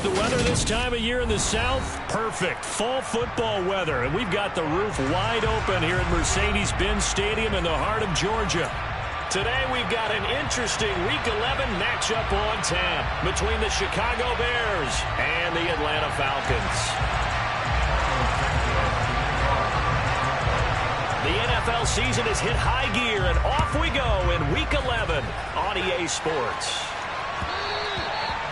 The weather this time of year in the South, perfect. Fall football weather. And we've got the roof wide open here at Mercedes-Benz Stadium in the heart of Georgia. Today we've got an interesting Week 11 matchup on tap between the Chicago Bears and the Atlanta Falcons. The NFL season has hit high gear, and off we go in Week 11 on EA Sports.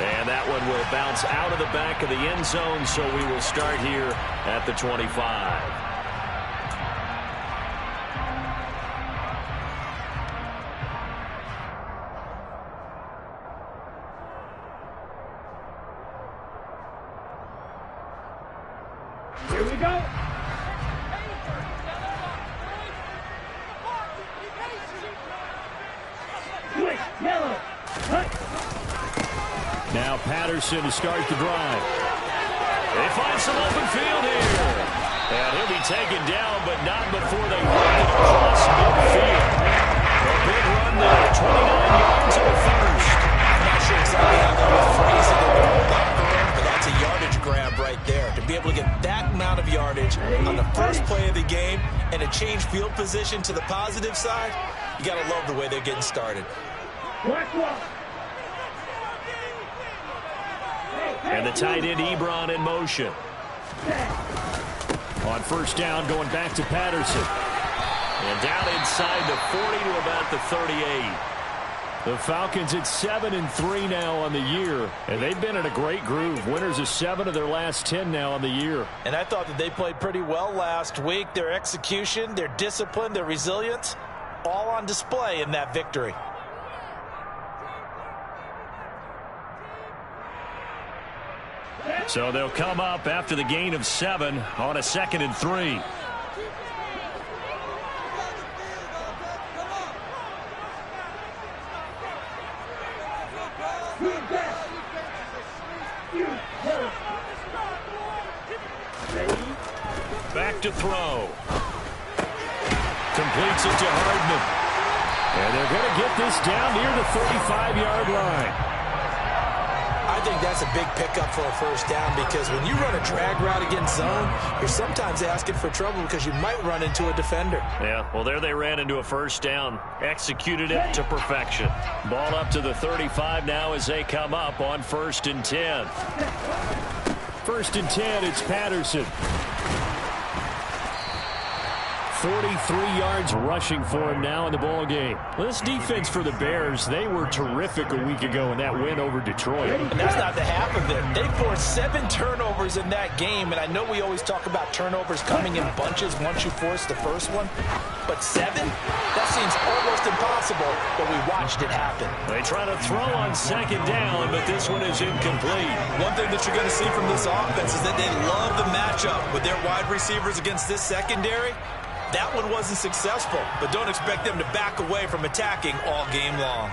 And that one will bounce out of the back of the end zone, so we will start here at the 25. Here we go. Switch, yellow. Now Patterson to start the drive. They find some open field here. And he'll be taken down, but not before they work it across midfield. A big run there, 29 yards in the first. I'm not sure exactly how they would phrase it in the locker room, but that's a yardage grab right there. To be able to get that amount of yardage on the first play of the game and to change field position to the positive side, you got to love the way they're getting started. And the tight end Ebron in motion. On first down, going back to Patterson. And down inside the 40 to about the 38. The Falcons at 7-3 now on the year, and they've been in a great groove. Winners of 7 of their last 10 now on the year. And I thought that they played pretty well last week. Their execution, their discipline, their resilience, all on display in that victory. So they'll come up after the gain of 7 on a 2nd and 3. Back to throw. Completes it to Hardman. And they're going to get this down near the 35-yard line. I think that's a big pickup for a first down, because when you run a drag route against zone, you're sometimes asking for trouble because you might run into a defender. Yeah, well, there they ran into a first down. Executed it to perfection. Ball up to the 35 now as they come up on 1st and 10. 1st and 10, it's Patterson. 43 yards rushing for him now in the ball game. Well, this defense for the Bears, they were terrific a week ago in that win over Detroit. And that's not the half of it. They forced 7 turnovers in that game, and I know we always talk about turnovers coming in bunches once you force the first one, but 7? That seems almost impossible, but we watched it happen. They try to throw on 2nd down, but this one is incomplete. One thing that you're going to see from this offense is that they love the matchup with their wide receivers against this secondary. That one wasn't successful, but don't expect them to back away from attacking all game long.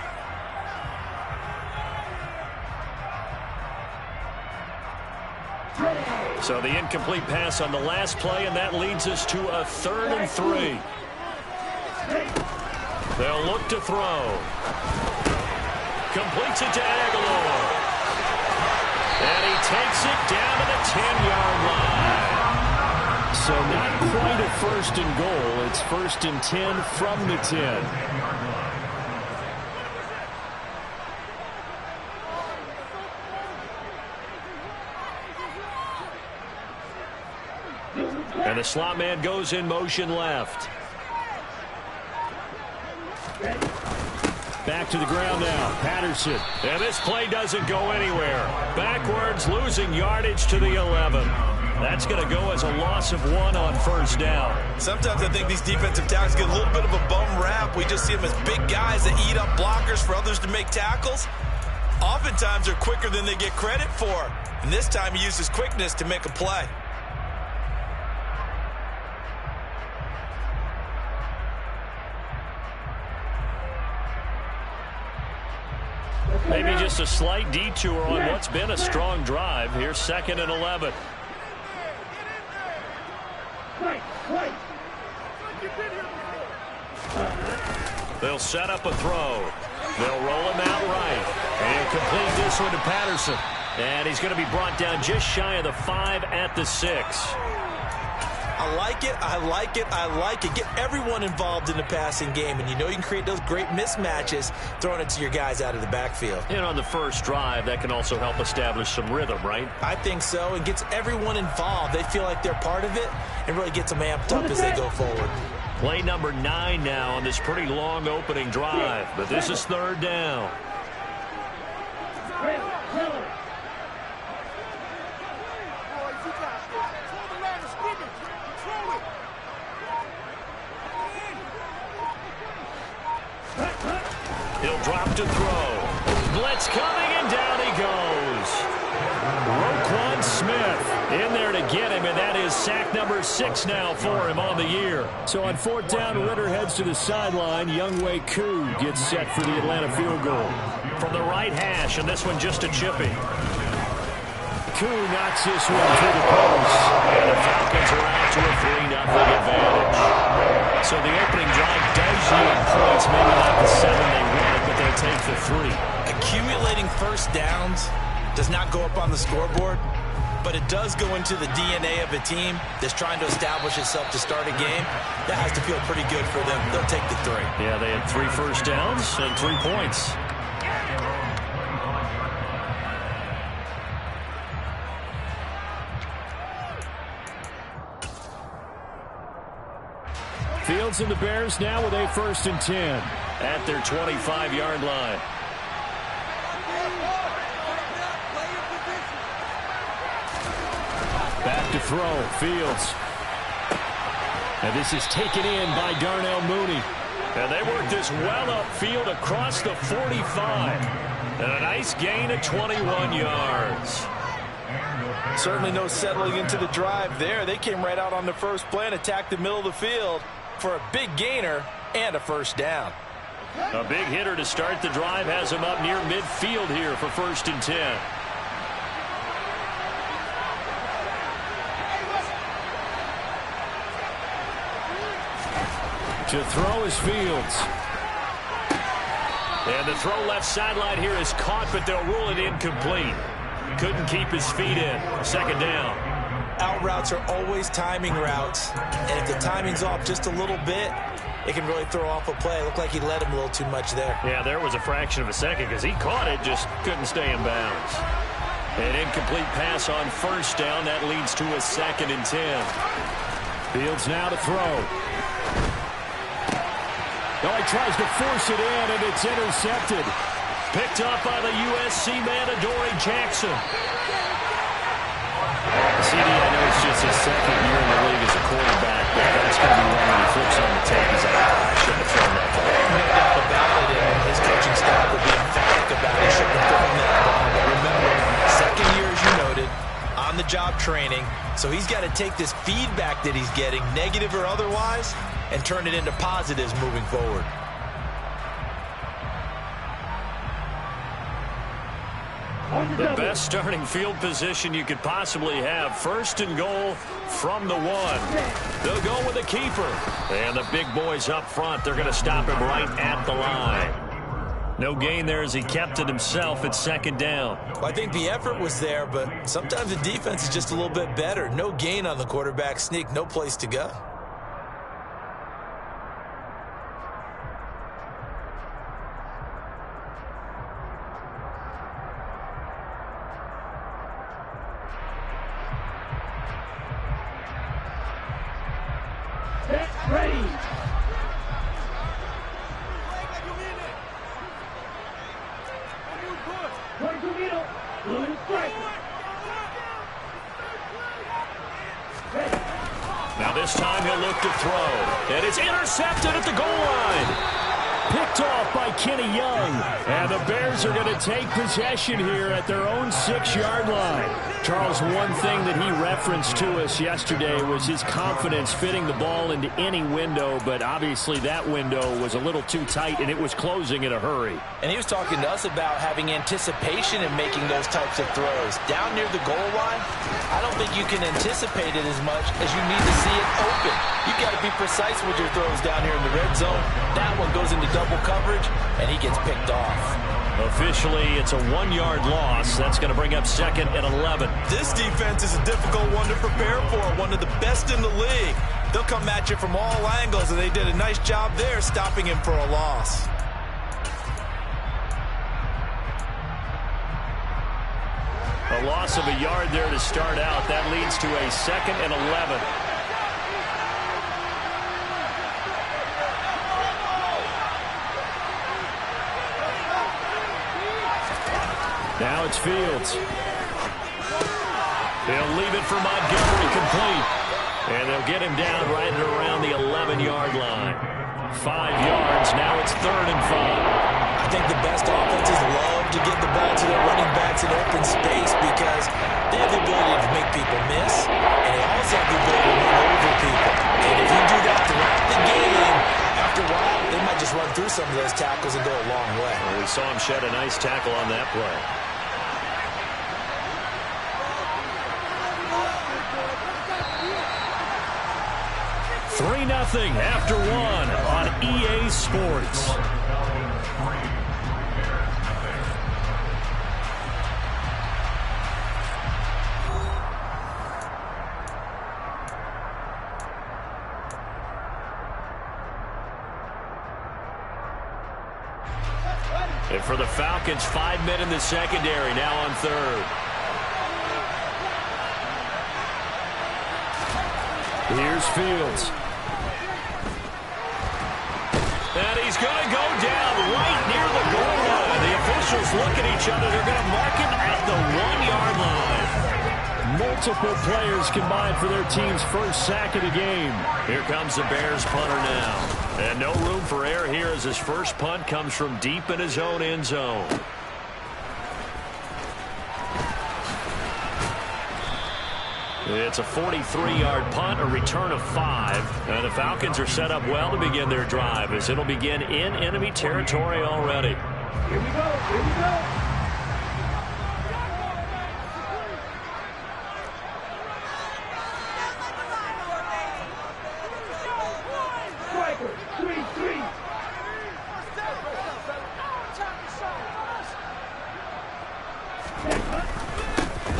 So the incomplete pass on the last play, and that leads us to a 3rd and 3. They'll look to throw. Completes it to Aguilar. And he takes it down to the 10-yard line. So not quite a 1st and goal. It's 1st and 10 from the 10. And the slot man goes in motion left. Back to the ground now. Patterson. And this play doesn't go anywhere. Backwards, losing yardage to the 11. That's going to go as a loss of 1 on 1st down. Sometimes I think these defensive tackles get a little bit of a bum rap. We just see them as big guys that eat up blockers for others to make tackles. Oftentimes they're quicker than they get credit for. And this time he used his quickness to make a play. Maybe just a slight detour on what's been a strong drive. Here's 2nd and 11. They'll set up a throw. They'll roll him out right. And he'll complete this one to Patterson. And he's going to be brought down just shy of the 5 at the 6. I like it, I like it, I like it. Get everyone involved in the passing game, and you know you can create those great mismatches throwing it to your guys out of the backfield. And on the first drive, that can also help establish some rhythm, right? I think so. It gets everyone involved. They feel like they're part of it and really gets them amped up as they go forward. Play number 9 now on this pretty long opening drive, but this is 3rd down. He'll drop to throw. Blitz coming, and down he goes. Roquan Smith in there to get him, and that is sack number 6 now for him on the year. So on 4th down, Ritter heads to the sideline. Younghoe Koo gets set for the Atlanta field goal. From the right hash, and this one just a chippy. Koo knocks this one through the post. And the Falcons are out to a 3-0 advantage. So the opening drive does yield points, maybe not the 7 they wanted, but they'll take the 3. Accumulating first downs does not go up on the scoreboard, but it does go into the DNA of a team that's trying to establish itself to start a game. That has to feel pretty good for them. They'll take the 3. Yeah, they had 3 first downs and 3 points. Fields and the Bears now with a 1st and 10 at their 25-yard line. Back to throw, Fields. And this is taken in by Darnell Mooney. And they work this well upfield across the 45. And a nice gain of 21 yards. Certainly no settling into the drive there. They came right out on the first play and attacked the middle of the field for a big gainer and a 1st down. A big hitter to start the drive has him up near midfield here for 1st and 10. To throw is Fields. And the throw left sideline here is caught, but they'll rule it incomplete. Couldn't keep his feet in. 2nd down. Out routes are always timing routes, and if the timing's off just a little bit, it can really throw off a play. It looked like he led him a little too much there. Yeah, there was a fraction of a second because he caught it, just couldn't stay in bounds. An incomplete pass on 1st down. That leads to a 2nd and 10. Fields now to throw. Oh, he tries to force it in, and it's intercepted. Picked up by the USC man, Adoree Jackson. CD, I know it's just his 2nd year in the league as a quarterback, but that's going to be one when he flips on the tape. He's like, I shouldn't have thrown that ball. No doubt about it, and his coaching staff will be emphatic about it. He shouldn't have thrown that ball. But remember, 2nd year, as you noted, on-the-job training. So he's got to take this feedback that he's getting, negative or otherwise, and turn it into positives moving forward. The best starting field position you could possibly have. 1st and goal from the 1. They'll go with a keeper. And the big boys up front, they're going to stop him right at the line. No gain there as he kept it himself at 2nd down. Well, I think the effort was there, but sometimes the defense is just a little bit better. No gain on the quarterback sneak, no place to go. Ready. Now this time he'll look to throw. And it's intercepted at the goal line. Picked off by Kenny Young. And the Bears are going to take possession here at their own 6-yard line. Charles, one thing that he referenced to us yesterday was his confidence fitting the ball into any window, but obviously that window was a little too tight, and it was closing in a hurry. And he was talking to us about having anticipation in making those types of throws. Down near the goal line, I don't think you can anticipate it as much as you need to see it open. You've got to be precise with your throws down here in the red zone. That one goes into double coverage, and he gets picked off. Officially, it's a 1-yard loss. That's going to bring up 2nd and 11. This defense is a difficult one to prepare for, one of the best in the league. They'll come at you from all angles, and they did a nice job there stopping him for a loss. A loss of a yard there to start out. That leads to a 2nd and 11. Now it's Fields. He'll leave it for Montgomery, complete. And they'll get him down right at around the 11-yard line. 5 yards, now it's 3rd and 5. I think the best offenses love to give the ball to their running backs in open space because they have the ability to make people miss, and they also have the ability to run over people. And if you do that throughout the game, after a while, they might just run through some of those tackles and go a long way. Well, we saw him shed a nice tackle on that play. 3-0 after 1 on EA Sports. And for the Falcons, 5 men in the secondary, now on 3rd. Here's Fields. And he's going to go down right near the goal line. The officials look at each other. They're going to mark him at the 1-yard line. Multiple players combined for their team's first sack of the game. Here comes the Bears punter now. And no room for error here as his first punt comes from deep in his own end zone. It's a 43-yard punt, a return of 5. And the Falcons are set up well to begin their drive as it'll begin in enemy territory already. Here we go. Here we go. Striker, 3-3.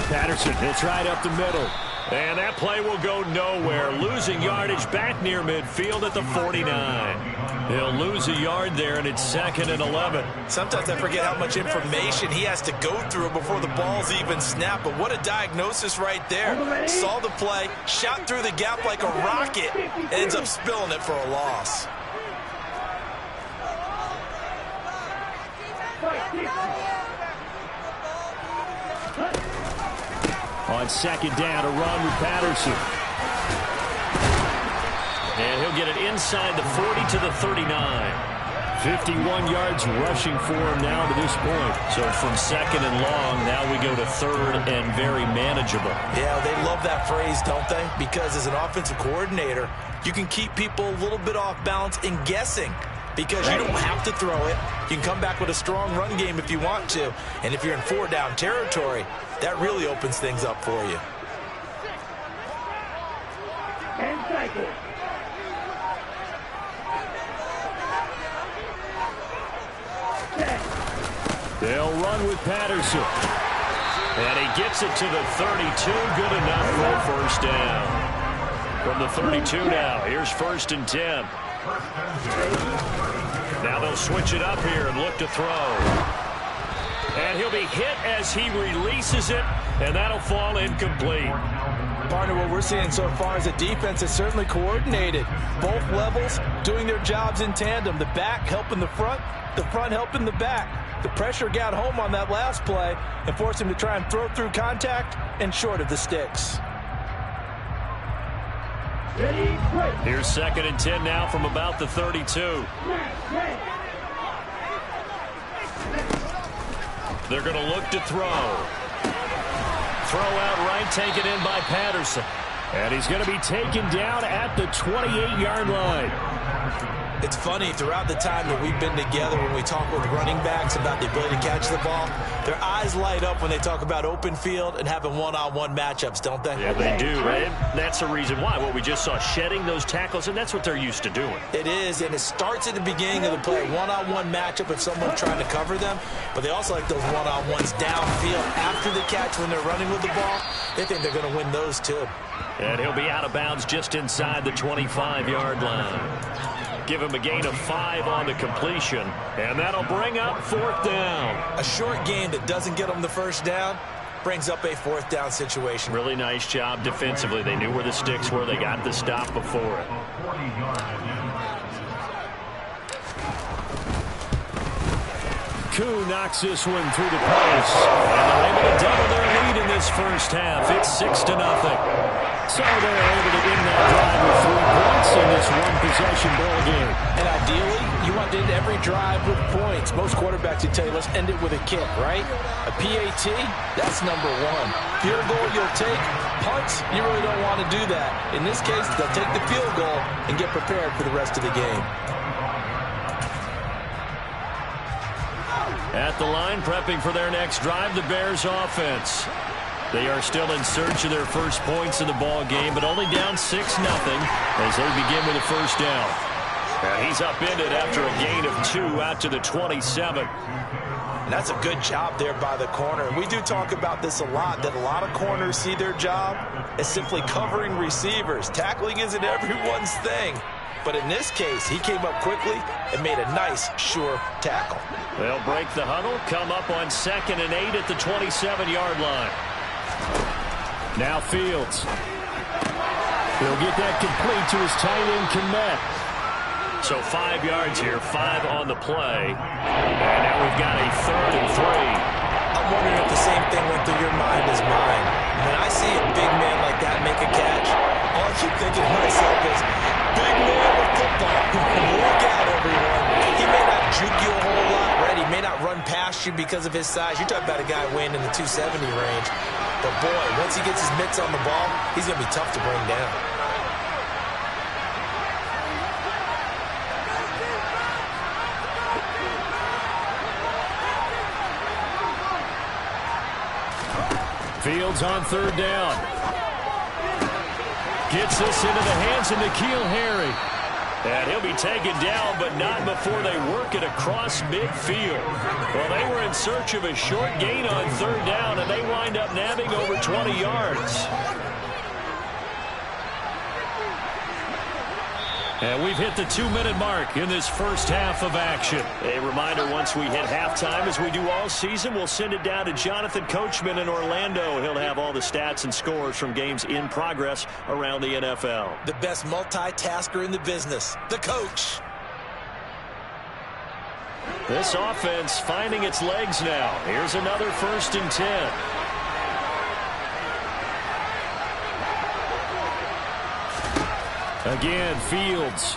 Patterson hits right up the middle. And that play will go nowhere. Losing yardage back near midfield at the 49. He'll lose a yard there, and it's 2nd and 11. Sometimes I forget how much information he has to go through before the ball's even snapped. But what a diagnosis right there. Saw the play, shot through the gap like a rocket, ends up spilling it for a loss. On 2nd down, a run with Patterson. And he'll get it inside the 40 to the 39. 51 yards rushing for him now to this point. So from 2nd and long, now we go to 3rd and very manageable. Yeah, they love that phrase, don't they? Because as an offensive coordinator, you can keep people a little bit off balance in guessing. Because you don't have to throw it. You can come back with a strong run game if you want to. And if you're in 4-down territory, that really opens things up for you. And cycle. They'll run with Patterson. And he gets it to the 32. Good enough for a first down. From the 32 now, here's 1st and 10. Now they'll switch it up here and look to throw. And he'll be hit as he releases it, and that'll fall incomplete. Partner, what we're seeing so far is a defense that's certainly coordinated. Both levels doing their jobs in tandem. The back helping the front helping the back. The pressure got home on that last play and forced him to try and throw through contact and short of the sticks. Here's 2nd and 10 now from about the 32. They're going to look to throw. Throw out right, taken in by Patterson. And he's going to be taken down at the 28-yard line. It's funny, throughout the time that we've been together, when we talk with running backs about the ability to catch the ball, their eyes light up when they talk about open field and having one-on-one matchups, don't they? Yeah, they do, and that's the reason why. What we just saw, shedding those tackles, and that's what they're used to doing. It is, and it starts at the beginning of the play, one-on-one matchup if someone's trying to cover them, but they also like those one-on-ones downfield after the catch when they're running with the ball. They think they're going to win those too. And he'll be out of bounds just inside the 25-yard line. Give him a gain of 5 on the completion, and that'll bring up 4th down. A short game that doesn't get them the first down brings up a 4th down situation. Really nice job defensively. They knew where the sticks were. They got the stop before it. Koo knocks this one through the post, and they're able to double their lead in this first half. It's 6-0. So they're able to win that drive with 3 points in this one-possession ball game. And ideally, you want to end every drive with points. Most quarterbacks would tell you, let's end it with a kick, right? A PAT, that's number 1. Field goal you'll take. Punts, you really don't want to do that. In this case, they'll take the field goal and get prepared for the rest of the game. At the line, prepping for their next drive, the Bears offense. They are still in search of their first points in the ball game, but only down 6-0 as they begin with a first down. And he's upended after a gain of 2 out to the 27. And that's a good job there by the corner. And we do talk about this a lot, that a lot of corners see their job as simply covering receivers. Tackling isn't everyone's thing. But in this case, he came up quickly and made a nice, sure tackle. They'll break the huddle, come up on 2nd and 8 at the 27-yard line. Now Fields. He'll get that complete to his tight end, Komet. So 5 yards here, 5 on the play. And now we've got a 3rd and 3. I'm wondering if the same thing went through your mind as mine. When I see a big man like that make a catch, all I keep thinking to myself is, big man with football. Look out, everyone. He may not juke you a whole lot, right? He may not run past you because of his size. You're talking about a guy weighing in the 270 range. But, boy, once he gets his mitts on the ball, he's going to be tough to bring down. Fields on 3rd down. Gets this into the hands of N'Keal Harry. And he'll be taken down, but not before they work it across midfield. Well, they were in search of a short gain on 3rd down, and they wind up nabbing over 20 yards. And we've hit the 2-minute mark in this first half of action. A reminder, once we hit halftime, as we do all season, we'll send it down to Jonathan Coachman in Orlando. He'll have all the stats and scores from games in progress around the NFL. The best multitasker in the business, the coach. This offense finding its legs now. Here's another 1st and 10. Again, Fields.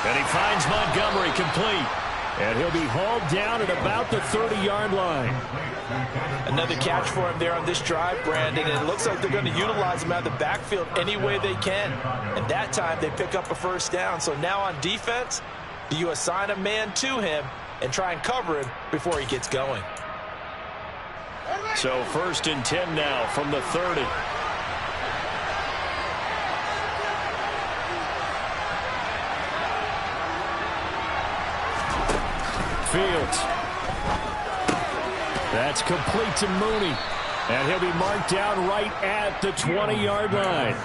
And he finds Montgomery complete. And he'll be hauled down at about the 30-yard line. Another catch for him there on this drive, Brandon. And it looks like they're going to utilize him out of the backfield any way they can. And that time they pick up a 1st down. So now on defense, do you assign a man to him and try and cover him before he gets going? So 1st and 10 now from the 30. Fields. That's complete to Mooney. And he'll be marked down right at the 20-yard line.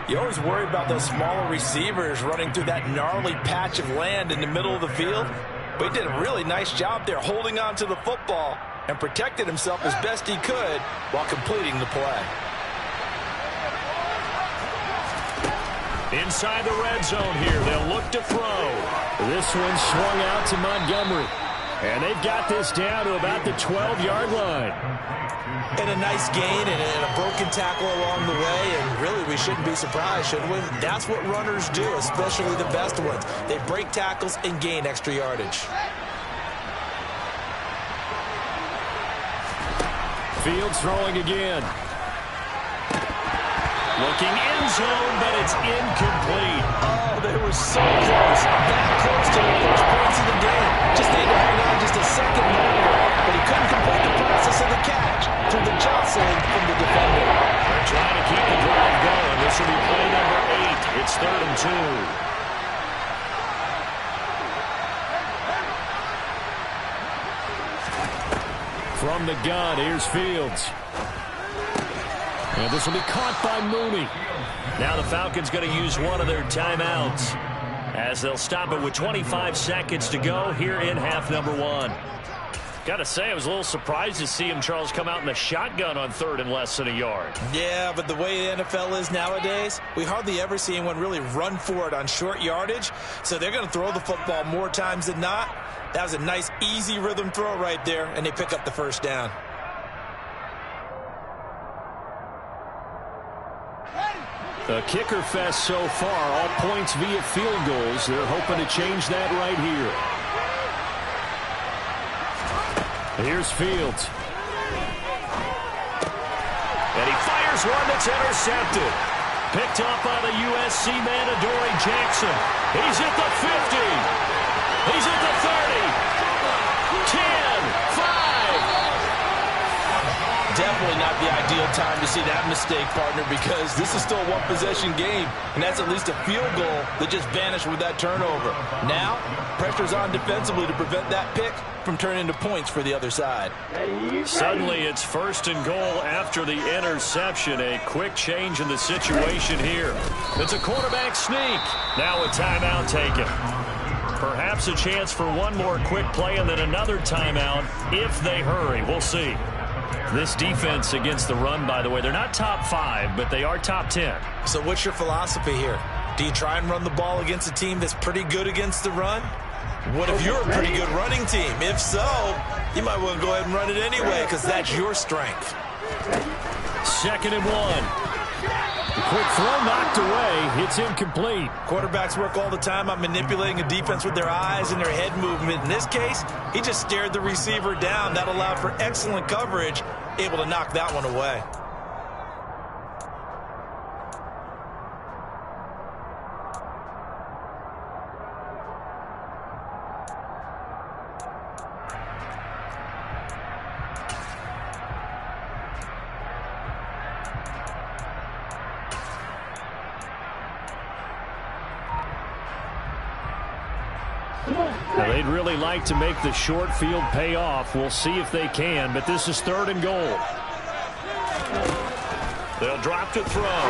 You always worry about those smaller receivers running through that gnarly patch of land in the middle of the field. But he did a really nice job there holding on to the football and protected himself as best he could while completing the play. Inside the red zone here, they'll look to throw. This one swung out to Montgomery. And they've got this down to about the 12-yard line. And a nice gain and a broken tackle along the way. And really, we shouldn't be surprised, should we? That's what runners do, especially the best ones. They break tackles and gain extra yardage. Fields throwing again. Looking end zone, but it's incomplete. Oh, they were so close. That close to the first points of the game. Just needed to hang on just a second longer, but he couldn't complete the process of the catch through the jostling from the defender. They're trying to keep the drive going. This will be play number 8. It's 3rd and 2. From the gun, here's Fields. And this will be caught by Mooney. Now the Falcons going to use one of their timeouts as they'll stop it with 25 seconds to go here in half number 1. Got to say, I was a little surprised to see him, Charles, come out in the shotgun on 3rd and less than a yard. Yeah, but the way the NFL is nowadays, we hardly ever see anyone really run for it on short yardage. So they're going to throw the football more times than not. That was a nice, easy rhythm throw right there, and they pick up the first down. A kicker fest so far, all points via field goals. They're hoping to change that right here. Here's Fields. And he fires one that's intercepted. Picked up by the USC man, Adoree Jackson. He's at the 50. He's at the 30. 10, 5. Definitely not the ideal time to see that mistake, partner, because this is still a one-possession game, and that's at least a field goal that just vanished with that turnover. Now, pressure's on defensively to prevent that pick from turning into points for the other side. Suddenly, it's 1st and goal after the interception. A quick change in the situation here. It's a quarterback sneak. Now a timeout taken. Perhaps a chance for one more quick play and then another timeout if they hurry. We'll see. This defense against the run, by the way, they're not top 5, but they are top 10. So what's your philosophy here? Do you try and run the ball against a team that's pretty good against the run? What if you're a pretty good running team? If so, you might want to go ahead and run it anyway because that's your strength. 2nd and 1. The quick throw knocked away. It's incomplete. Quarterbacks work all the time on manipulating a defense with their eyes and their head movement. In this case, he just stared the receiver down. That allowed for excellent coverage, able to knock that one away. Now, they'd really like to make the short field pay off. We'll see if they can, but this is 3rd and goal. They'll drop to throw.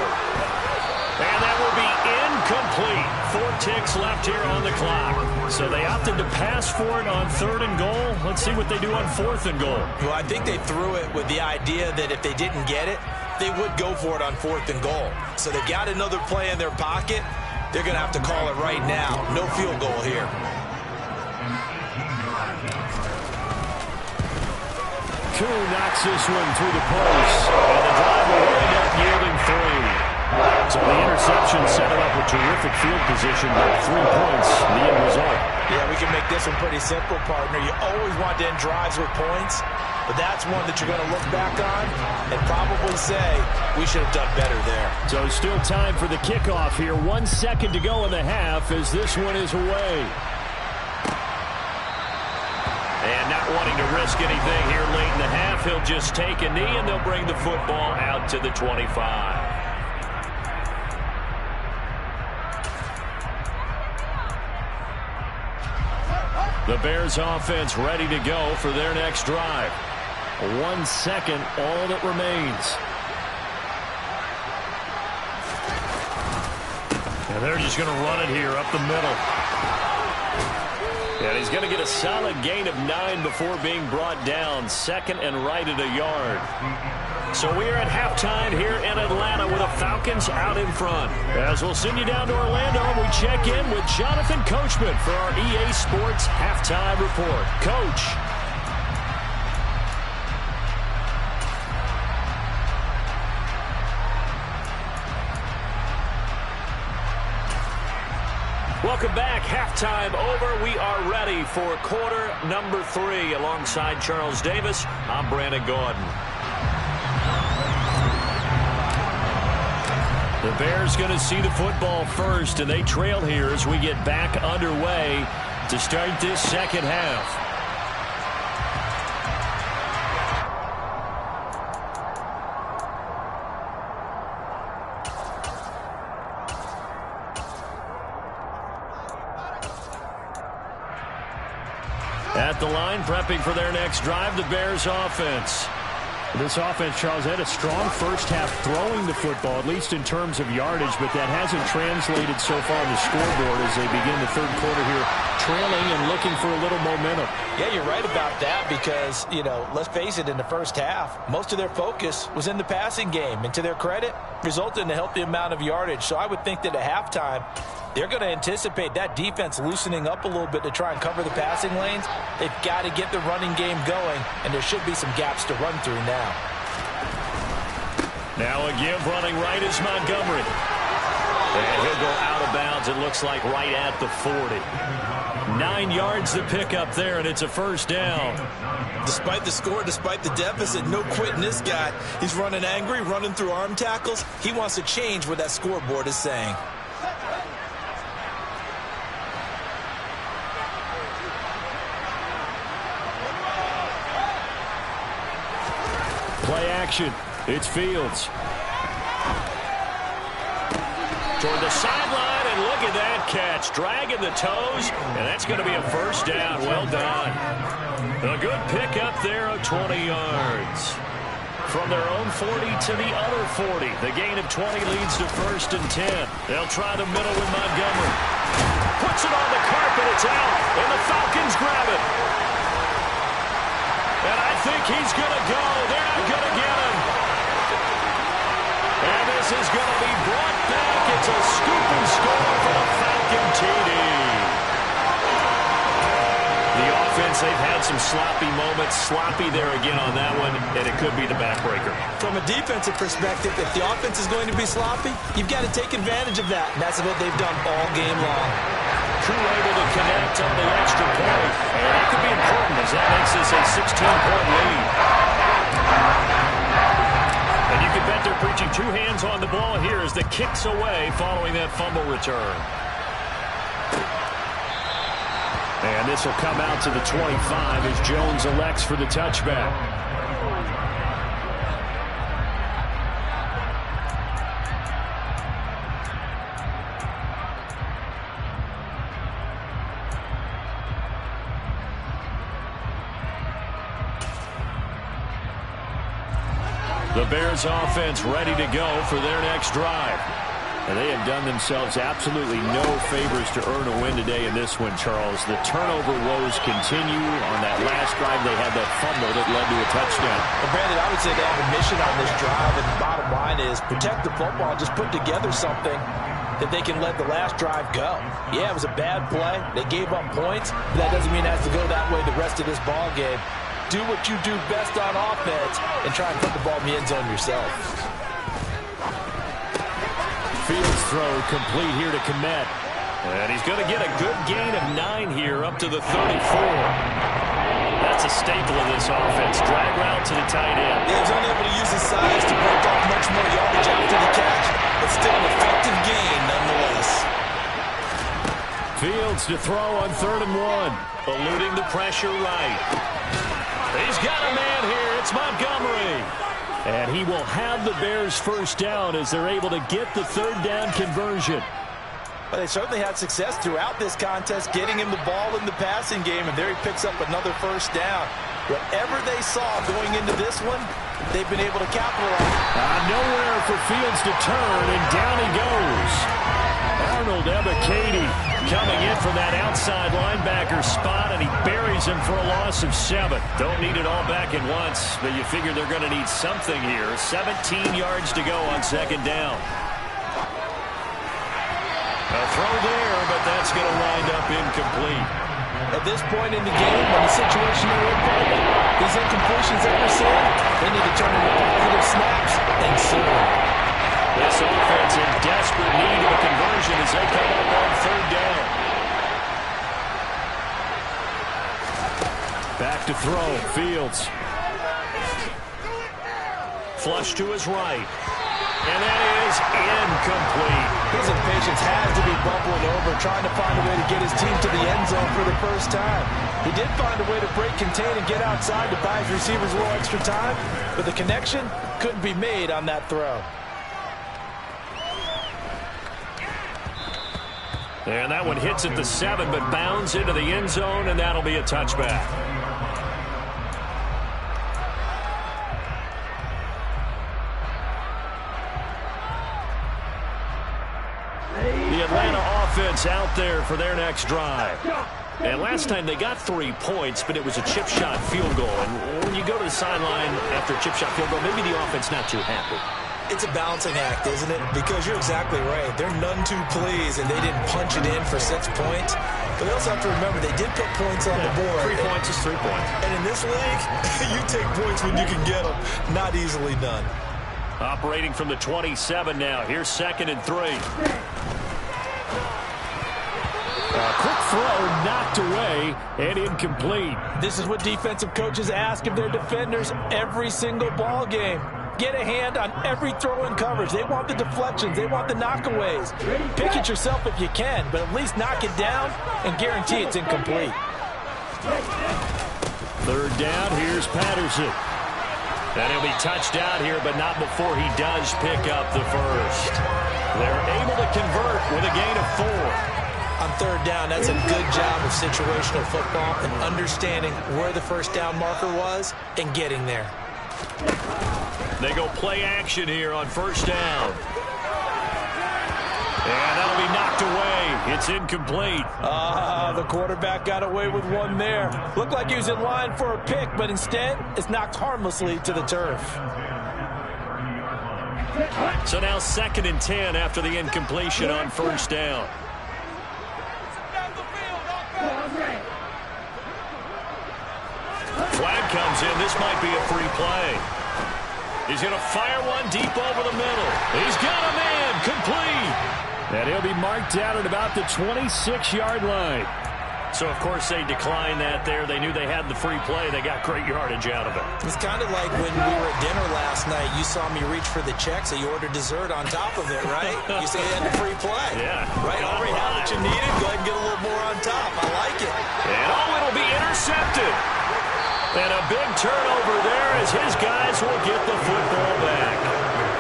And that will be incomplete. 4 ticks left here on the clock. So they opted to pass for it on 3rd and goal. Let's see what they do on 4th and goal. Well, I think they threw it with the idea that if they didn't get it, they would go for it on 4th and goal. So they got another play in their pocket. They're going to have to call it right now. No field goal here. Koo knocks this one through the post, and the drive will end up yielding 3. So the interception set it up with terrific field position, but 3 points, the end result. Yeah, we can make this one pretty simple, partner. You always want to end drives with points, but that's one that you're going to look back on and probably say, we should have done better there. So still time for the kickoff here. 1 second to go in the half as this one is away. And not wanting to risk anything here late in the half, he'll just take a knee and they'll bring the football out to the 25. The Bears offense ready to go for their next drive. 1 second, all that remains. And they're just going to run it here up the middle. And he's going to get a solid gain of 9 before being brought down. 2nd and right at a yard. So we are at halftime here in Atlanta with the Falcons out in front. As we'll send you down to Orlando, we check in with Jonathan Coachman for our EA Sports Halftime Report. Coach. Welcome back. Halftime over. We are ready for quarter number 3. Alongside Charles Davis, I'm Brandon Gordon. The Bears going to see the football first, and they trail here as we get back underway to start this second half. At the line, prepping for their next drive, the Bears offense. This offense, Charles, had a strong first half throwing the football, at least in terms of yardage, but that hasn't translated so far on the scoreboard as they begin the third quarter here, trailing and looking for a little momentum. Yeah, you're right about that because, let's face it, in the first half, most of their focus was in the passing game. And to their credit, resulted in a healthy amount of yardage. So I would think that at halftime, they're going to anticipate that defense loosening up a little bit to try and cover the passing lanes. They've got to get the running game going, and there should be some gaps to run through now. Now a give running right is Montgomery. And he'll go out of bounds, it looks like right at the 40. 9 yards to pick up there, and it's a first down. Despite the score, despite the deficit, no quitting this guy. He's running angry, running through arm tackles. He wants to change what that scoreboard is saying. Play action. It's Fields. Toward the sideline, and look at that catch. Dragging the toes, and that's going to be a first down. Well done. A good pickup there of 20 yards. From their own 40 to the other 40. The gain of 20 leads to 1st and 10. They'll try the middle with Montgomery. Puts it on the carpet. It's out, and the Falcons grab it. And I think he's going to go. They're not going to get him. And this is going to be brought back. It's a scoop and score for the Falcon TD. The offense, they've had some sloppy moments. Sloppy there again on that one, and it could be the backbreaker. From a defensive perspective, if the offense is going to be sloppy, you've got to take advantage of that. And that's what they've done all game long. True able to connect on the extra point. And that could be important as that makes this a 16-point lead. And you can bet they're preaching 2 hands on the ball here as the kick's away following that fumble return. And this will come out to the 25 as Jones elects for the touchback. The Bears offense ready to go for their next drive. And they have done themselves absolutely no favors to earn a win today in this one, Charles. The turnover woes continue. On that last drive, they had that fumble that led to a touchdown. Well, Brandon, I would say they have a mission on this drive, and the bottom line is protect the football, just put together something that they can let the last drive go. Yeah, it was a bad play. They gave up points, but that doesn't mean it has to go that way the rest of this ball game. Do what you do best on offense and try and put the ball in the end zone yourself. Fields throw complete here to Kmet. And he's going to get a good gain of 9 here up to the 34. That's a staple of this offense. Drag route to the tight end. Yeah, he's unable to use his size to break off much more yardage after the catch, but still an effective gain nonetheless. Fields to throw on 3rd and 1. Eluding the pressure right. He's got a man here. It's Montgomery. And he will have the Bears first down as they're able to get the 3rd down conversion. Well, they certainly had success throughout this contest, getting him the ball in the passing game, and there he picks up another first down. Whatever they saw going into this one, they've been able to capitalize. Nowhere for Fields to turn, and down he goes. Arnold Ebiketie coming in from that outside linebacker spot, and he buries him for a loss of 7. Don't need it all back at once, but you figure they're going to need something here. 17 yards to go on 2nd down. A throw there, but that's going to wind up incomplete. At this point in the game, when the situation they're in, these incompletions that we're seeing, they need to turn into positive snaps and soon. This offense in desperate need of a conversion as they come up on 3rd down. Back to throw, Fields. Flush to his right. And that is incomplete. His impatience has to be bubbling over, trying to find a way to get his team to the end zone for the first time. He did find a way to break, contain, and get outside to buy his receivers a little extra time, but the connection couldn't be made on that throw. And that one hits at the 7, but bounds into the end zone, and that'll be a touchback. The Atlanta offense out there for their next drive. And last time they got 3 points, but it was a chip shot field goal. And when you go to the sideline after a chip shot field goal, maybe the offense not too happy. It's a balancing act, isn't it? Because you're exactly right. They're none too pleased, and they didn't punch it in for 6 points. But they also have to remember they did put points on the board. 3 points is 3 points. And in this league, you take points when you can get them. Not easily done. Operating from the 27 now. Here's 2nd and 3. A quick throw knocked away and incomplete. This is what defensive coaches ask of their defenders every single ball game. Get a hand on every throw in coverage. They want the deflections. They want the knockaways. Pick it yourself if you can, but at least knock it down and guarantee it's incomplete. 3rd down, here's Patterson. And he'll be touched out here, but not before he does pick up the first. They're able to convert with a gain of 4. On 3rd down, that's a good job of situational football and understanding where the first down marker was and getting there. They go play action here on 1st down. And that'll be knocked away. It's incomplete. The quarterback got away with one there. Looked like he was in line for a pick, but instead it's knocked harmlessly to the turf. So now 2nd and 10 after the incompletion on 1st down. Flag comes in. This might be a free play. He's going to fire one deep over the middle. He's got a man. Complete. And he'll be marked out at about the 26-yard line. So, of course, they declined that there. They knew they had the free play. They got great yardage out of it. It's kind of like when we were at dinner last night. You saw me reach for the check, so you ordered dessert on top of it, right? You say you had the free play. Yeah. Right? Already had what you needed. Go ahead and get a little more on top. I like it. And, it'll be intercepted. And a big turnover there as his guys will get the football back.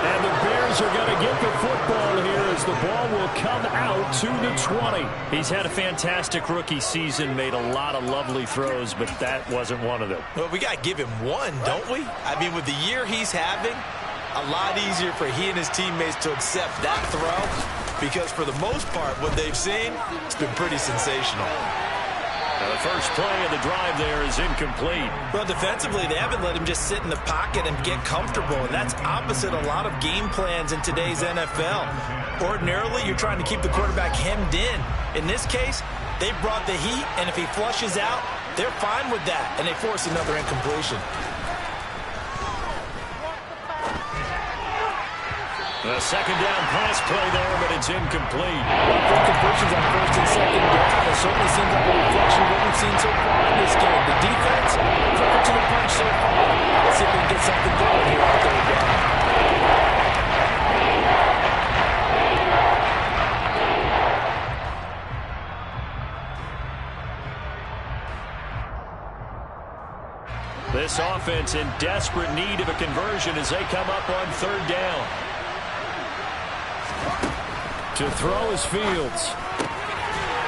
And the Bears are going to get the football here as the ball will come out to the 20. He's had a fantastic rookie season, made a lot of lovely throws, but that wasn't one of them. Well, we got to give him one, don't we? I mean, with the year he's having, a lot easier for he and his teammates to accept that throw because for the most part, what they've seen, it's been pretty sensational. The first play of the drive there is incomplete. Well, defensively, they haven't let him just sit in the pocket and get comfortable, and that's opposite a lot of game plans in today's NFL. Ordinarily, you're trying to keep the quarterback hemmed in. In this case, they brought the heat, and if he flushes out, they're fine with that, and they force another incompletion. A 2nd down pass play there, but it's incomplete. Incompletions on 1st and 2nd down. It certainly seems like a reflection of what we've seen so far in this game. The defense, quicker to the punch so far. Let's see if we can get something going here on 3rd down. This offense in desperate need of a conversion as they come up on 3rd down. To throw is Fields.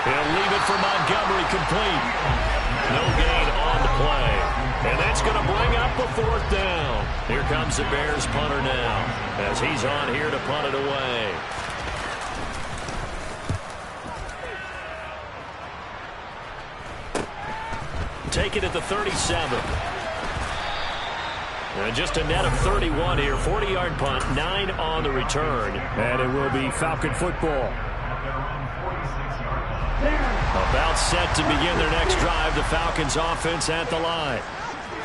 He'll leave it for Montgomery complete. No gain on the play. And that's going to bring up the 4th down. Here comes the Bears punter now as he's on here to punt it away. Take it at the 37. And just a net of 31 here. 40-yard punt, 9 on the return. And it will be Falcon football. About set to begin their next drive. The Falcons offense at the line.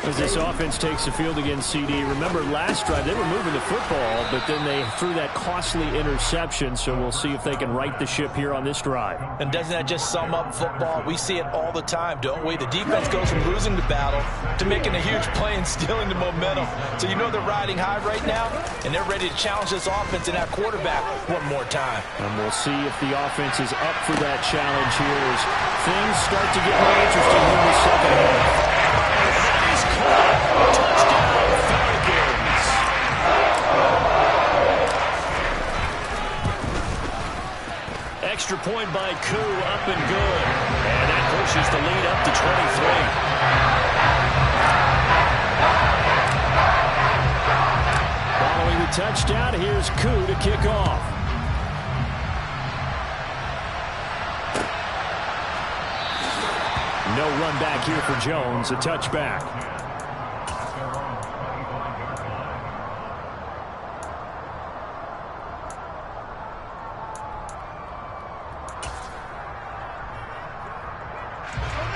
As this offense takes the field against CD, remember last drive they were moving the football, but then they threw that costly interception, so we'll see if they can right the ship here on this drive. And doesn't that just sum up football? We see it all the time, don't we? The defense goes from losing the battle to making a huge play and stealing the momentum. So you know they're riding high right now, and they're ready to challenge this offense and that quarterback one more time. And we'll see if the offense is up for that challenge here as things start to get more interesting in the second half. Touchdown, Falcons. Extra point by Koo, up and good. And that pushes the lead up to 23. Following the touchdown, here's Koo to kick off. No run back here for Jones, a touchback.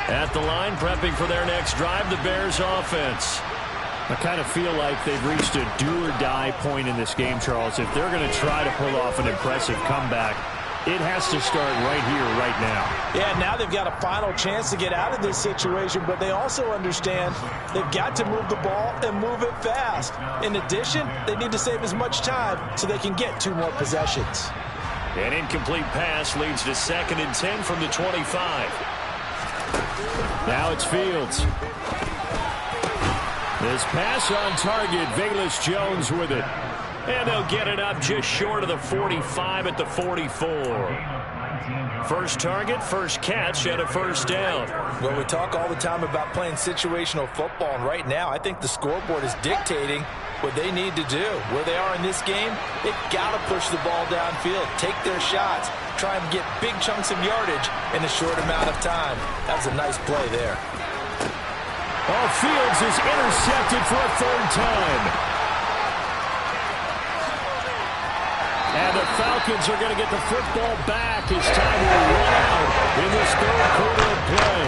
At the line, prepping for their next drive, the Bears offense. I kind of feel like they've reached a do-or-die point in this game, Charles. If they're going to try to pull off an impressive comeback, it has to start right here, right now. Yeah, now they've got a final chance to get out of this situation, but they also understand they've got to move the ball and move it fast. In addition, they need to save as much time so they can get 2 more possessions. An incomplete pass leads to 2nd and 10 from the 25. Now it's Fields. This pass on target, Velus Jones with it. And they'll get it up just short of the 45 at the 44. First target, first catch, and a first down. Well, we talk all the time about playing situational football, and right now I think the scoreboard is dictating what they need to do. Where they are in this game, they've got to push the ball downfield, take their shots, try and get big chunks of yardage in a short amount of time. That's a nice play there. Oh, Fields is intercepted for a 3rd time. And the Falcons are going to get the football back as time will run out in this 3rd quarter of play.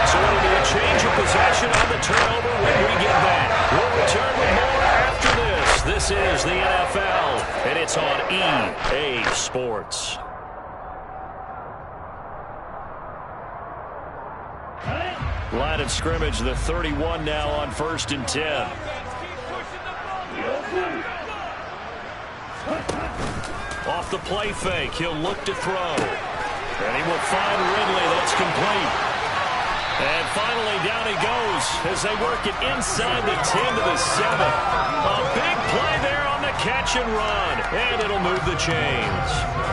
So it'll be a change of possession on the turnover when we get back. We'll return with more after this. This is the NFL, and it's on EA Sports. Line of scrimmage, the 31 now on 1st and 10. Off the play fake, he'll look to throw. And he will find Ridley. That's complete. And finally, down he goes as they work it inside the 10 to the 7. A big play there on the catch and run. And it'll move the chains.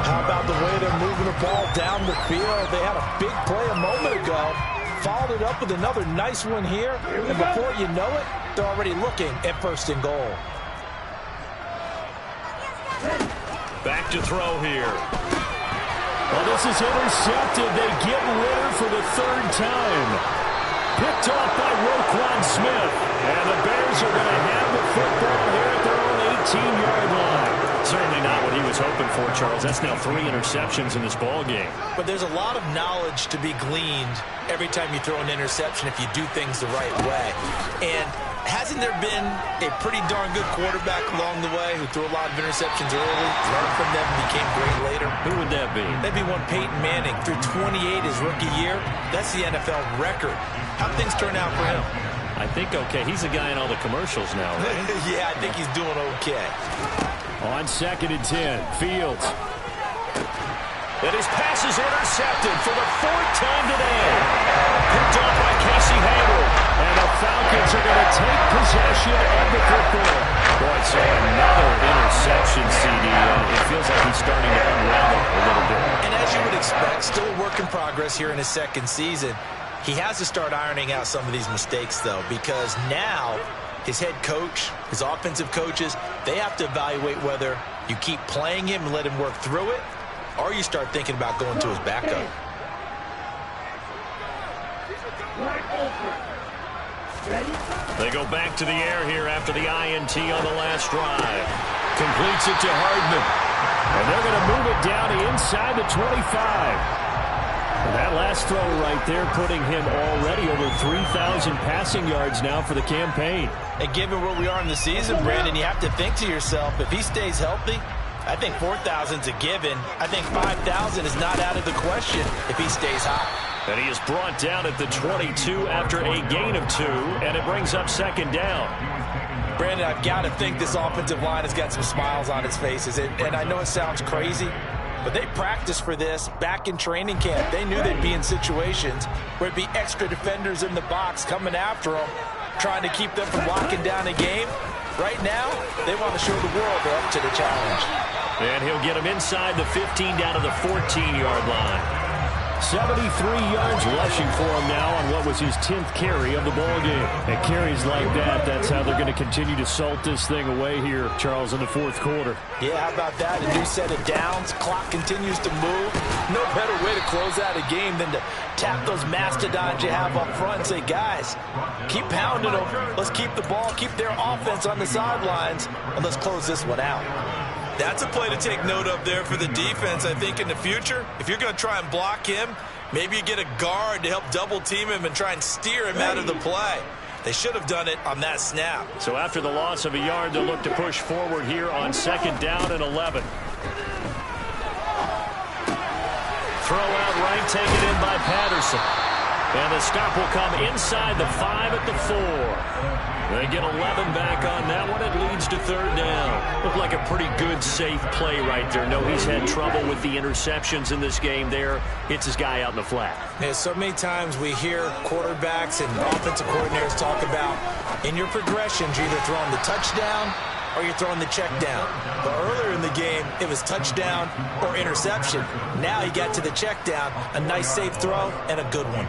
How about the way they're moving the ball down the field? They had a big play a moment ago. Followed it up with another nice one here. And before you know it, they're already looking at 1st and goal. Back to throw here. Well, this is intercepted. They get Ritter for the 3rd time. Picked off by Roquan Smith. And the Bears are going to have the football here at their own 18-yard line. Certainly not what he was hoping for, Charles. That's now 3 interceptions in this ball game. But there's a lot of knowledge to be gleaned every time you throw an interception if you do things the right way. And hasn't there been a pretty darn good quarterback along the way who threw a lot of interceptions early, learned from them, and became great later? Who would that be? That'd be one Peyton Manning. Threw 28 his rookie year. That's the NFL record. How'd things turn out for him? I think okay. He's a guy in all the commercials now, right? Yeah, I think he's doing okay. On 2nd and 10, Fields. And his pass is intercepted for the 4th time today. Picked off by Casey Hayward. And the Falcons are going to take possession of the football. Boy, so another interception, CD. It feels like he's starting to unravel a little bit. And as you would expect, still a work in progress here in his 2nd season. He has to start ironing out some of these mistakes, though, because now his head coach, his offensive coaches, they have to evaluate whether you keep playing him and let him work through it, or you start thinking about going to his backup. They go back to the air here after the INT on the last drive. Completes it to Hardman. And they're going to move it down to inside the 25. That last throw right there putting him already over 3,000 passing yards now for the campaign. And given where we are in the season, Brandon, you have to think to yourself, if he stays healthy, I think 4,000 is a given. I think 5,000 is not out of the question if he stays hot. And he is brought down at the 22 after a gain of 2, and it brings up second down. Brandon, I've got to think this offensive line has got some smiles on its faces. And I know it sounds crazy, but they practiced for this back in training camp. They knew they'd be in situations where it'd be extra defenders in the box coming after them, trying to keep them from locking down a game. Right now, they want to show the world they're up to the challenge. And he'll get him inside the 15 down to the 14-yard line. 73 yards rushing for him now on what was his 10th carry of the ball game. And carries like that, that's how they're going to continue to salt this thing away here, Charles, in the fourth quarter. Yeah, how about that? A new set of downs. Clock continues to move. No better way to close out a game than to tap those mastodons you have up front and say, guys, keep pounding them. Let's keep the ball, keep their offense on the sidelines, and let's close this one out. That's a play to take note of there for the defense, I think, in the future. If you're going to try and block him, maybe you get a guard to help double team him and try and steer him out of the play. They should have done it on that snap. So after the loss of a yard, they'll look to push forward here on second down and 11. Throw out right, taken in by Patterson. And the stop will come inside the 5 at the 4. They get 11 back on that one. It leads to third down. Looked like a pretty good, safe play right there. No, he's had trouble with the interceptions in this game there. Hits his guy out in the flat. Yeah, so many times we hear quarterbacks and offensive coordinators talk about in your progressions, you're either throwing the touchdown or you're throwing the check down. But earlier in the game, it was touchdown or interception. Now he got to the check down, a nice safe throw and a good one.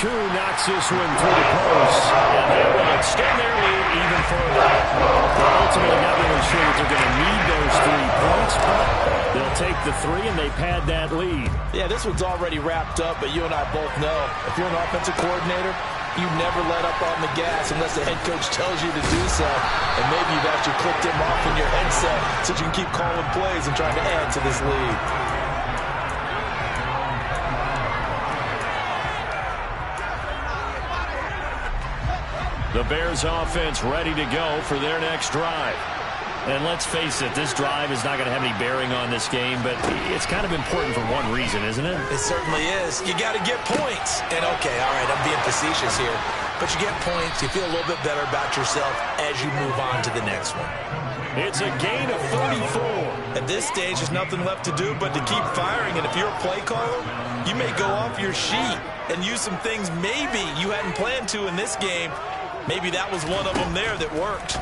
Koo knocks this one through the post. And they will extend their lead even further. They're ultimately not really sure that they're going to need those 3 points, but they'll take the 3 and they pad that lead. Yeah, this one's already wrapped up, but you and I both know if you're an offensive coordinator, you never let up on the gas unless the head coach tells you to do so. And maybe you've actually clicked him off in your headset so you can keep calling plays and trying to add to this lead. The Bears offense ready to go for their next drive. And let's face it, this drive is not going to have any bearing on this game, but it's kind of important for one reason, isn't it? It certainly is. You got to get points. And okay, all right, I'm being facetious here, but you get points, you feel a little bit better about yourself as you move on to the next one. It's a gain of 34. At this stage, there's nothing left to do but to keep firing. And if you're a play caller, you may go off your sheet and use some things maybe you hadn't planned to in this game. Maybe that was one of them there that worked.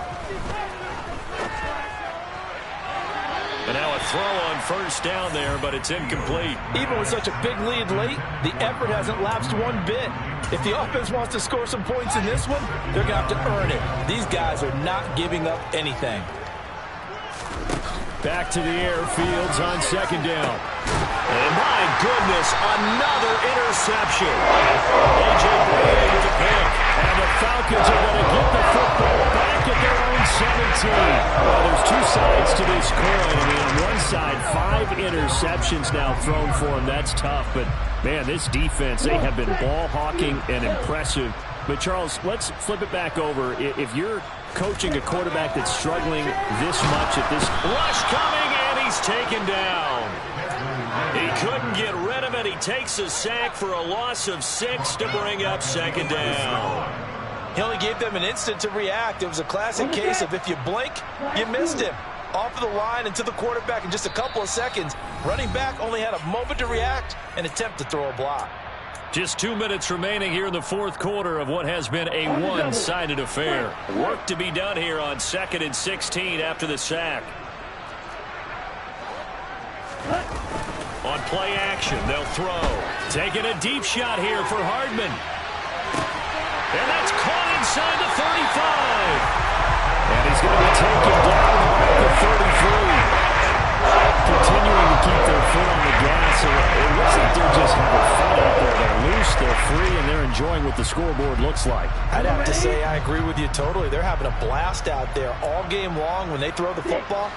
And now a throw on first down there, but it's incomplete. Even with such a big lead late, the effort hasn't lapsed one bit. If the offense wants to score some points in this one, they're going to have to earn it. These guys are not giving up anything. Back to the air, Fields on second down. And my goodness, another interception. A.J. Brown with a pick. And the Falcons are going to get the football back at their own 17. Well, there's 2 sides to this coin. I mean, on one side, 5 interceptions now thrown for them. That's tough. But, man, this defense, they have been ball hawking and impressive. But, Charles, let's flip it back over. If you're coaching a quarterback that's struggling this much at this... Rush coming, and he's taken down. He couldn't get rid of it. He takes a sack for a loss of 6 to bring up second down. He only gave them an instant to react. It was a classic case of if you blink, you missed him. Off of the line and to the quarterback in just a couple of seconds. Running back only had a moment to react and attempt to throw a block. Just 2 minutes remaining here in the fourth quarter of what has been a one-sided affair. Work to be done here on 2nd and 16 after the sack. On play action, they'll throw. Taking a deep shot here for Hardman. And that's caught inside the 35. And he's going to be taken down at the 33. Continuing to keep their foot on the gas. It looks like they're just having fun out there. They're loose, they're free, and they're enjoying what the scoreboard looks like. I'd have to say I agree with you totally. They're having a blast out there all game long. When they throw the football,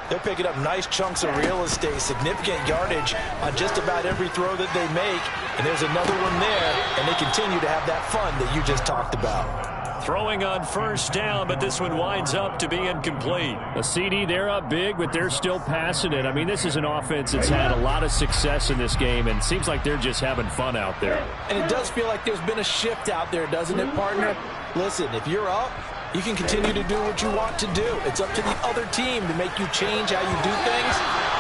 they're picking up nice chunks of real estate, significant yardage on just about every throw that they make. And there's another one there, and they continue to have that fun that you just talked about. Throwing on first down, but this one winds up to be incomplete. A CD, they're up big, but they're still passing it. I mean, this is an offense that's had a lot of success in this game, and it seems like they're just having fun out there. And it does feel like there's been a shift out there, doesn't it, partner? Listen, if you're up, you can continue to do what you want to do. It's up to the other team to make you change how you do things.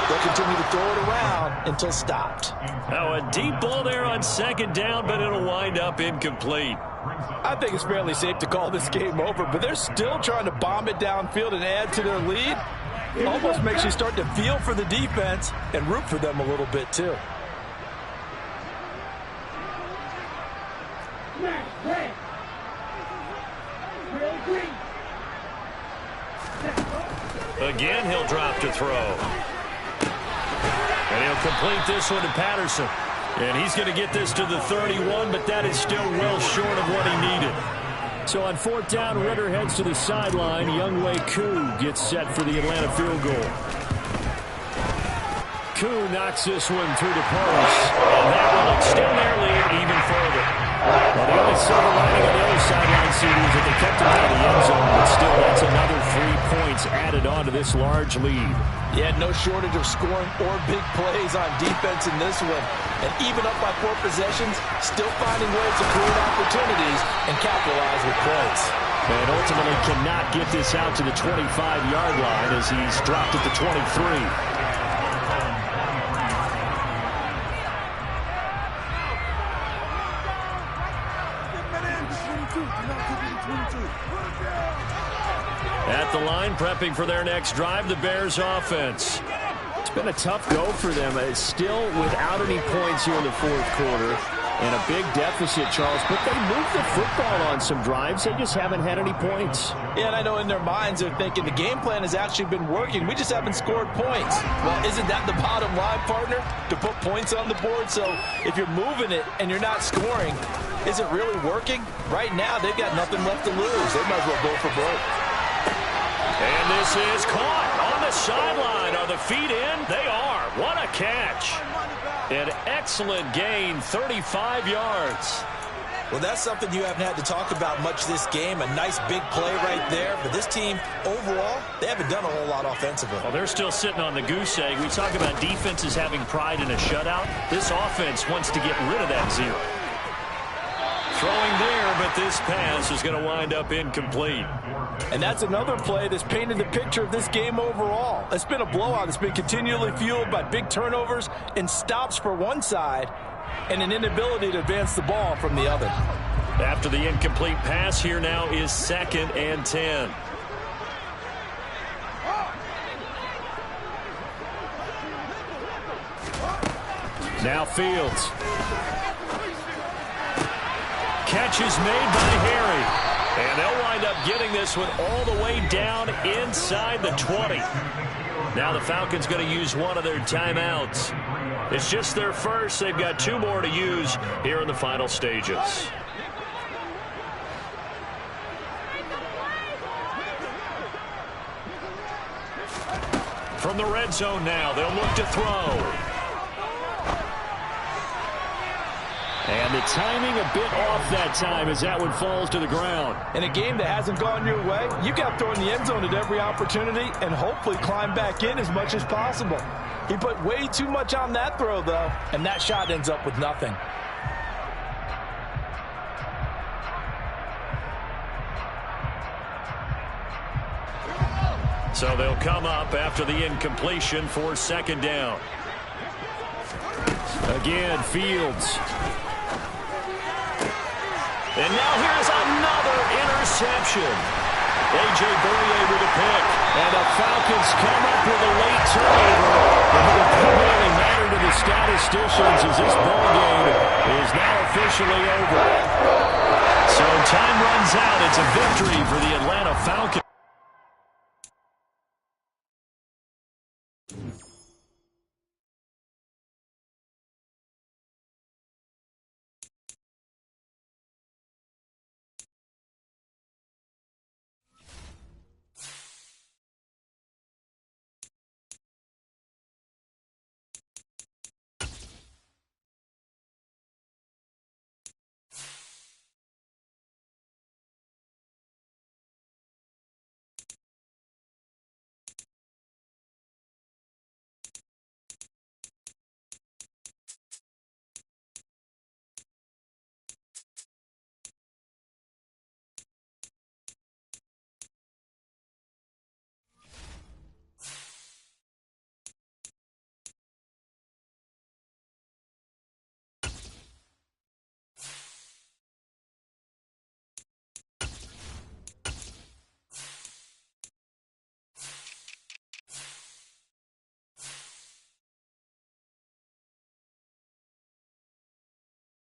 They'll continue to throw it around until stopped. Now a deep ball there on second down, but it'll wind up incomplete. I think it's fairly safe to call this game over, but they're still trying to bomb it downfield and add to their lead. Almost makes you start to feel for the defense and root for them a little bit too. Again, he'll drop to throw. And he'll complete this one to Patterson. And he's going to get this to the 31, but that is still well short of what he needed. So on fourth down, Ritter heads to the sideline. Younghoe Koo gets set for the Atlanta field goal. Koo knocks this one through the post. And that will extend their lead even further. Well, the only silver lining on the other sideline, CD, is that they kept him out of the end zone, but still that's another 3 points added on to this large lead. Yeah, no shortage of scoring or big plays on defense in this one. And even up by 4 possessions, still finding ways to create opportunities and capitalize with points. And ultimately cannot get this out to the 25-yard line as he's dropped at the 23. At the line, prepping for their next drive, the Bears offense. It's been a tough go for them. It's still without any points here in the fourth quarter. And a big deficit, Charles. But they moved the football on some drives. They just haven't had any points. Yeah, and I know in their minds they're thinking the game plan has actually been working. We just haven't scored points. Well, isn't that the bottom line, partner? To put points on the board? So if you're moving it and you're not scoring, is it really working? Right now, they've got nothing left to lose. They might as well go for broke. And this is caught on the sideline. Are the feet in? They are. What a catch. An excellent gain, 35 yards. Well, that's something you haven't had to talk about much this game. A nice big play right there. But this team, overall, they haven't done a whole lot offensively. Well, they're still sitting on the goose egg. We talk about defenses having pride in a shutout. This offense wants to get rid of that zero. Throwing there, but this pass is going to wind up incomplete. And that's another play that's painted the picture of this game overall. It's been a blowout. It's been continually fueled by big turnovers and stops for one side and an inability to advance the ball from the other. After the incomplete pass, here now is 2nd and 10. Now Fields. Catch is made by Harry. And they'll wind up getting this one all the way down inside the 20. Now the Falcons going to use one of their timeouts. It's just their first. They've got 2 more to use here in the final stages. From the red zone now, they'll look to throw. And the timing a bit off that time as that one falls to the ground. In a game that hasn't gone your way, you've got to throw in the end zone at every opportunity and hopefully climb back in as much as possible. He put way too much on that throw, though, and that shot ends up with nothing. So they'll come up after the incompletion for 2nd down. Again, Fields. And now here's another interception. A.J. Bourrier with a pick. And the Falcons come up with a late turnover. But it will primarily matter to the statisticians as this ball game is now officially over. So time runs out. It's a victory for the Atlanta Falcons.